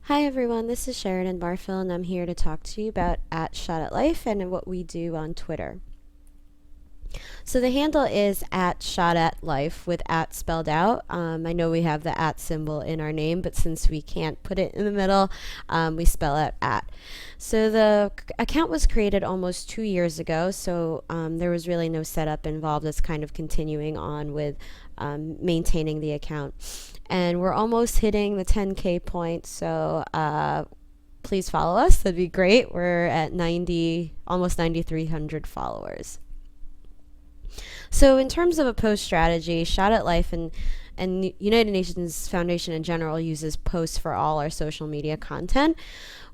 Hi everyone, this is Sharon in Barfield, and I'm here to talk to you about at Shot at Life and what we do on Twitter. So the handle is at Shot at Life with at spelled out. I know we have the at symbol in our name, but since we can't put it in the middle, we spell out at. So the account was created almost 2 years ago, so there was really no setup involved. It's kind of continuing on with maintaining the account. And we're almost hitting the 10K point, so please follow us. That'd be great. We're at almost 9,300 followers. So in terms of a post strategy, Shot at Life and United Nations Foundation in general uses posts for all our social media content.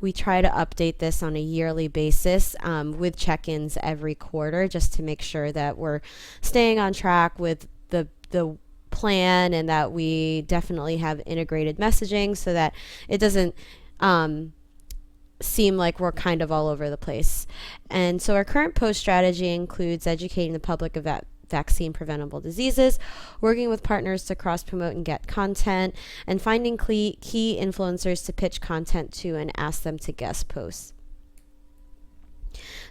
We try to update this on a yearly basis with check-ins every quarter, just to make sure that we're staying on track with the plan, and that we definitely have integrated messaging so that it doesn't seem like we're kind of all over the place. And so our current post strategy includes educating the public about vaccine preventable diseases, working with partners to cross promote and get content, and finding key influencers to pitch content to and ask them to guest posts.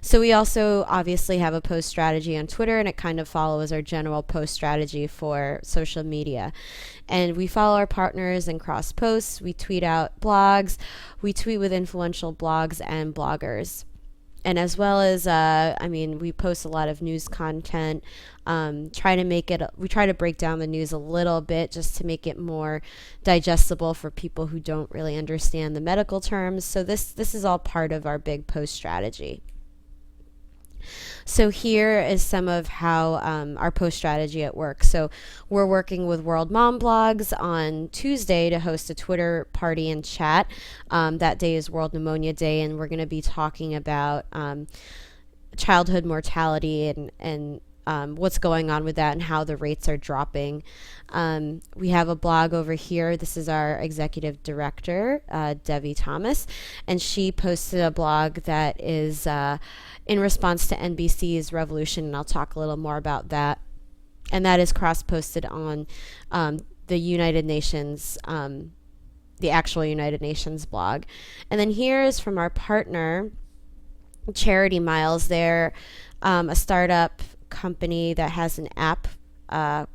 So we also obviously have a post strategy on Twitter, and it kind of follows our general post strategy for social media. And we follow our partners and cross posts. We tweet out blogs. We tweet with influential blogs and bloggers. And as well as, we post a lot of news content. We try to break down the news a little bit just to make it more digestible for people who don't really understand the medical terms. So this is all part of our big post strategy. So here is some of how our post strategy at work. So we're working with World Mom Blogs on Tuesday to host a Twitter party and chat. That day is World Pneumonia Day, and we're going to be talking about childhood mortality and what's going on with that and how the rates are dropping. We have a blog over here. This is our executive director, Debbie Thomas, and she posted a blog that is in response to NBC's Revolution, and I'll talk a little more about that. And that is cross-posted on the United Nations, the actual United Nations blog. And then here is from our partner, Charity Miles. They're a startup company that has an app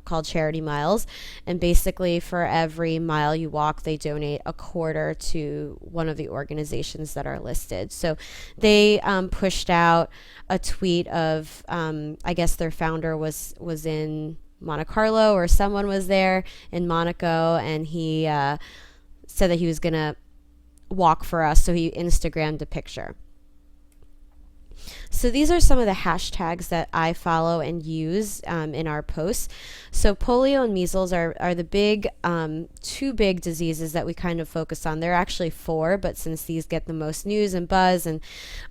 called Charity Miles, and basically for every mile you walk, they donate a quarter to one of the organizations that are listed. So they pushed out a tweet of I guess their founder was in Monte Carlo, or someone was there in Monaco, and he said that he was gonna walk for us, so he Instagrammed a picture. So these are some of the hashtags that I follow and use in our posts. So polio and measles are the big two big diseases that we kind of focus on. There are actually four, but since these get the most news and buzz, and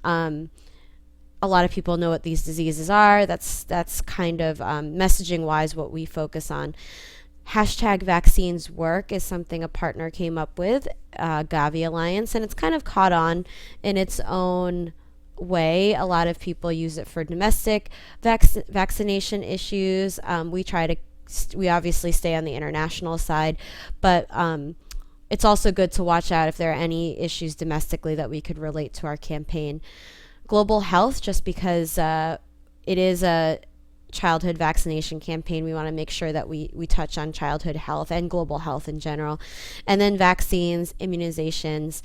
a lot of people know what these diseases are, that's kind of messaging wise what we focus on. Hashtag vaccines work is something a partner came up with, Gavi Alliance, and it's kind of caught on in its own way. A lot of people use it for domestic vaccination issues. We obviously stay on the international side, but it's also good to watch out if there are any issues domestically that we could relate to our campaign. Global health, just because it is a childhood vaccination campaign, we want to make sure that we touch on childhood health and global health in general. And then vaccines, immunizations,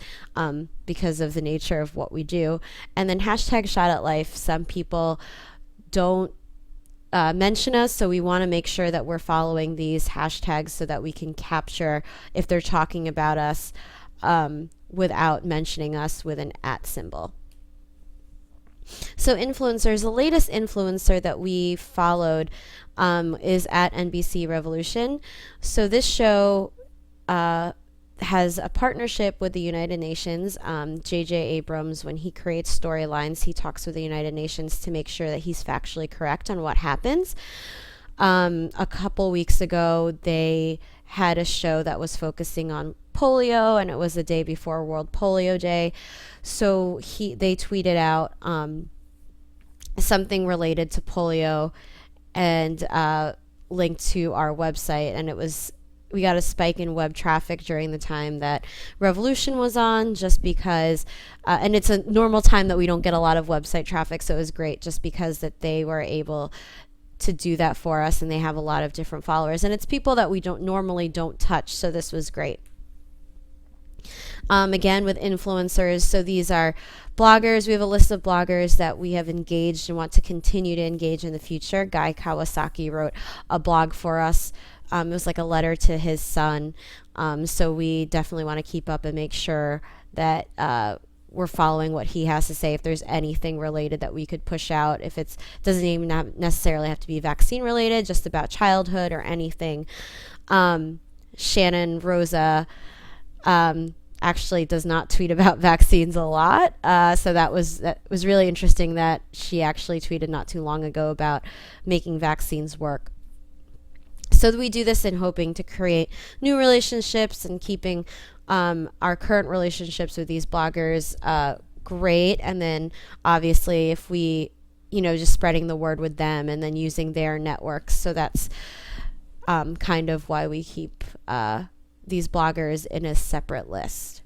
because of the nature of what we do. And then hashtag Shot at Life. Some people don't mention us, so we want to make sure that we're following these hashtags so that we can capture if they're talking about us without mentioning us with an at symbol. So influencers, the latest influencer that we followed is at NBC Revolution. So this show has a partnership with the United Nations. J.J. Abrams, when he creates storylines, he talks with the United Nations to make sure that he's factually correct on what happens. A couple weeks ago, they had a show that was focusing on polio, and it was the day before World Polio Day. So they tweeted out something related to polio and linked to our website, and it was we got a spike in web traffic during the time that Revolution was on, just because, and it's a normal time that we don't get a lot of website traffic, so it was great just because that they were able to do that for us, and they have a lot of different followers, and it's people that we don't touch, so this was great. Again, with influencers, so these are bloggers. We have a list of bloggers that we have engaged and want to continue to engage in the future. Guy Kawasaki wrote a blog for us. It was like a letter to his son. So we definitely want to keep up and make sure that we're following what he has to say. If there's anything related that we could push out, if it doesn't even necessarily have to be vaccine related, just about childhood or anything. Shannon Rosa actually does not tweet about vaccines a lot. So that was really interesting that she actually tweeted not too long ago about making vaccines work. So we do this in hoping to create new relationships and keeping our current relationships with these bloggers great. And then obviously if we, just spreading the word with them and then using their networks. So that's kind of why we keep these bloggers in a separate list.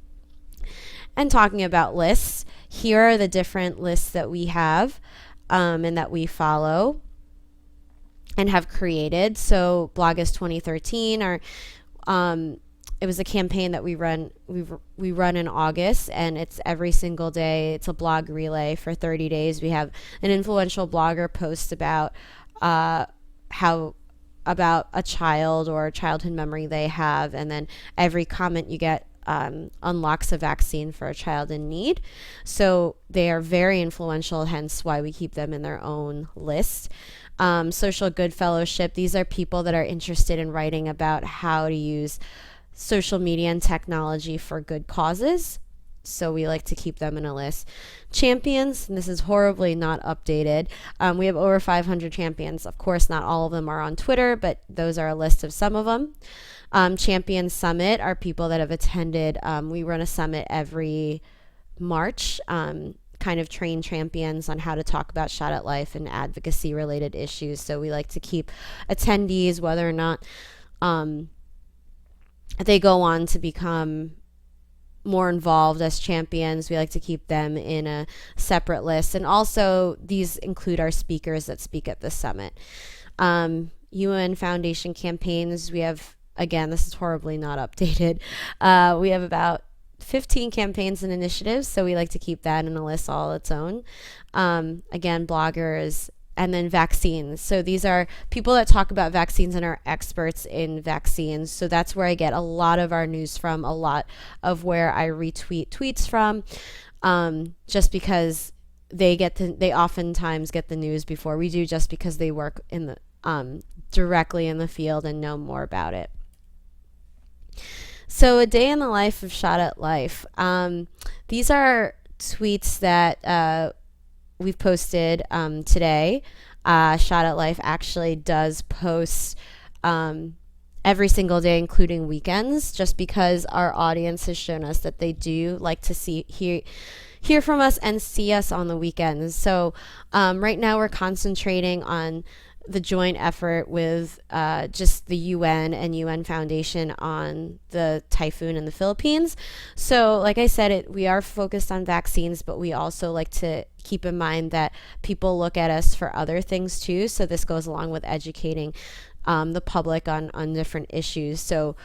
And talking about lists, here are the different lists that we have and that we follow and have created. So Blogus 2013 it was a campaign that we run in August, and it's every single day. It's a blog relay for 30 days. We have an influential blogger post about about a child or a childhood memory they have, and then every comment you get unlocks a vaccine for a child in need. So they are very influential, hence why we keep them in their own list. Social Good Fellowship, these are people that are interested in writing about how to use social media and technology for good causes. So we like to keep them in a list. Champions, and this is horribly not updated. We have over 500 champions. Of course, not all of them are on Twitter, but those are a list of some of them. Champion Summit are people that have attended. We run a summit every March, kind of train champions on how to talk about Shot at Life and advocacy related issues. So we like to keep attendees, whether or not they go on to become more involved as champions, we like to keep them in a separate list. And also these include our speakers that speak at the summit. UN Foundation campaigns, we have, again, this is horribly not updated. We have about 15 campaigns and initiatives, so we like to keep that in a list all its own. Again, bloggers, and then vaccines. So these are people that talk about vaccines and are experts in vaccines. So that's where I get a lot of our news from, a lot of where I retweet tweets from, just because they oftentimes get the news before we do, just because they work in the directly in the field and know more about it. So a day in the life of Shot at Life. These are tweets that we've posted today. Shot at Life actually does post every single day, including weekends, just because our audience has shown us that they do like to hear from us and see us on the weekends. So right now we're concentrating on the joint effort with just the UN and UN Foundation on the typhoon in the Philippines. So like I said, we are focused on vaccines, but we also like to keep in mind that people look at us for other things too. So this goes along with educating the public on different issues. So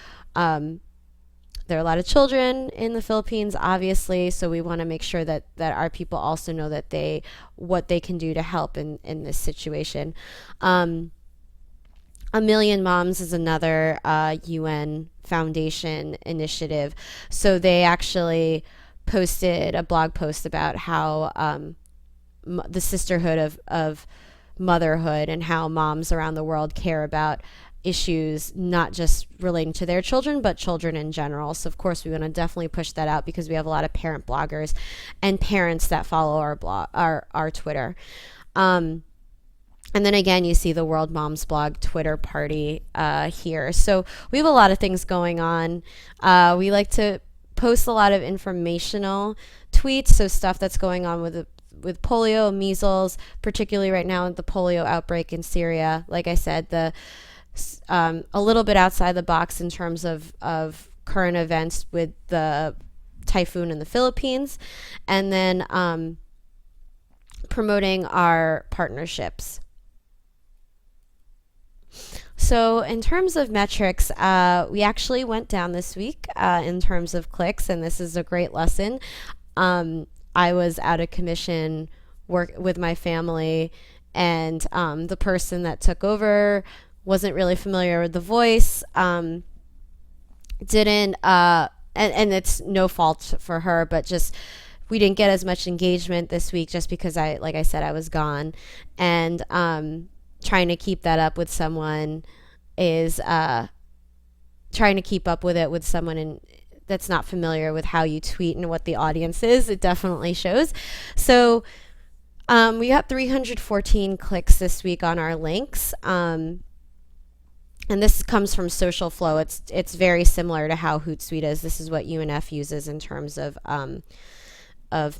there are a lot of children in the Philippines, obviously, so we want to make sure that our people also know that what they can do to help in this situation. A Million Moms is another UN Foundation initiative. So they actually posted a blog post about how the sisterhood of motherhood and how moms around the world care about issues not just relating to their children but children in general. So of course we want to definitely push that out because we have a lot of parent bloggers and parents that follow our Twitter. And then again, you see the World Moms Blog Twitter party here. So we have a lot of things going on. We like to post a lot of informational tweets, so stuff that's going on with polio, measles, particularly right now with the polio outbreak in Syria. Like I said, the a little bit outside the box in terms of current events with the typhoon in the Philippines, and then promoting our partnerships. So in terms of metrics, we actually went down this week in terms of clicks, and this is a great lesson. I was out of commission work with my family, and the person that took over wasn't really familiar with the voice, didn't, and it's no fault for her, but just we didn't get as much engagement this week just because like I said, I was gone, and trying to keep that up with someone is trying to keep up with it with someone that's not familiar with how you tweet and what the audience is. It definitely shows. So we got 314 clicks this week on our links. And this comes from Social Flow. It's very similar to how Hootsuite is. This is what UNF uses in terms of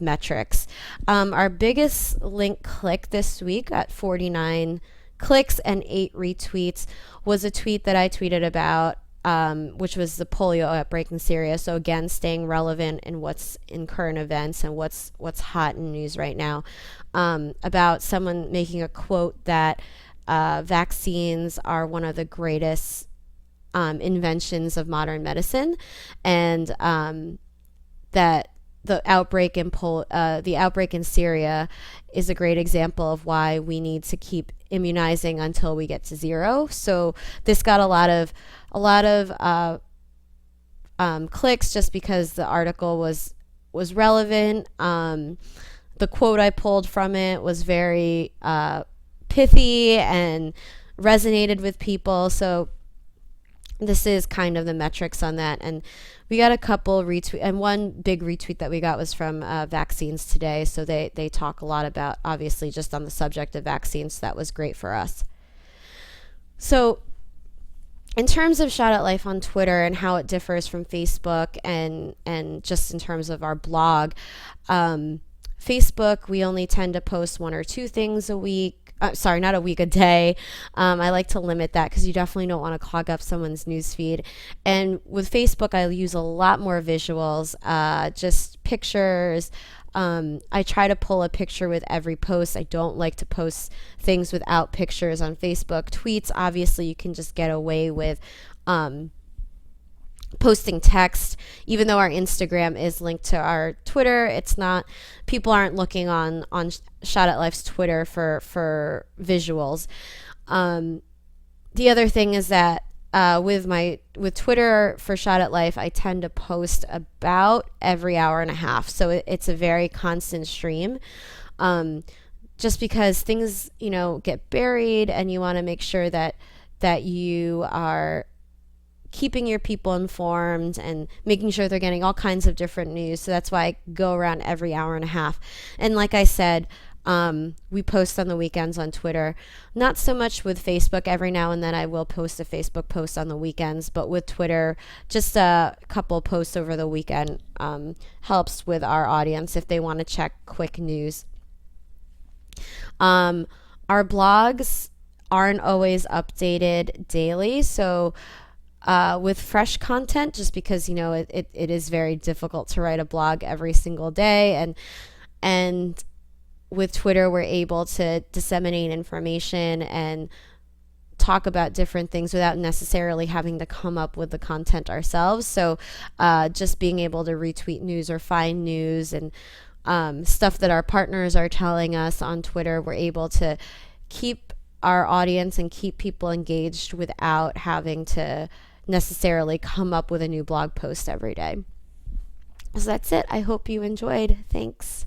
metrics. Our biggest link click this week at 49 clicks and 8 retweets was a tweet that I tweeted about, which was the polio outbreak in Syria. So again, staying relevant in what's in current events and what's hot in news right now, about someone making a quote that vaccines are one of the greatest inventions of modern medicine, and that the outbreak in Syria is a great example of why we need to keep immunizing until we get to zero. So this got a lot of clicks just because the article was relevant. The quote I pulled from it was very pithy and resonated with people. So this is kind of the metrics on that. And we got a couple retweet, and one big retweet that we got was from Vaccines Today. So they talk a lot about, obviously, just on the subject of vaccines. So that was great for us. So in terms of Shot at Life on Twitter and how it differs from Facebook, and just in terms of our blog, Facebook, we only tend to post 1 or 2 things a week. Sorry, not a week, a day. I like to limit that because you definitely don't want to clog up someone's newsfeed. And with Facebook, I use a lot more visuals, just pictures. I try to pull a picture with every post. I don't like to post things without pictures on Facebook. Tweets, obviously, you can just get away with posting text. Even though our Instagram is linked to our Twitter, it's not, people aren't looking on Shot at Life's Twitter for visuals. The other thing is that with Twitter for Shot at Life, I tend to post about every hour and a half, so it's a very constant stream, just because things get buried, and you want to make sure that you are keeping your people informed and making sure they're getting all kinds of different news. So that's why I go around every hour and a half. And like I said, we post on the weekends on Twitter. Not so much with Facebook. Every now and then I will post a Facebook post on the weekends, but with Twitter, just a couple posts over the weekend helps with our audience if they want to check quick news. Our blogs aren't always updated daily, so with fresh content, just because it is very difficult to write a blog every single day, and with Twitter we're able to disseminate information and talk about different things without necessarily having to come up with the content ourselves. So just being able to retweet news or find news and stuff that our partners are telling us on Twitter, we're able to keep our audience and keep people engaged without having to necessarily come up with a new blog post every day. So that's it. I hope you enjoyed. Thanks.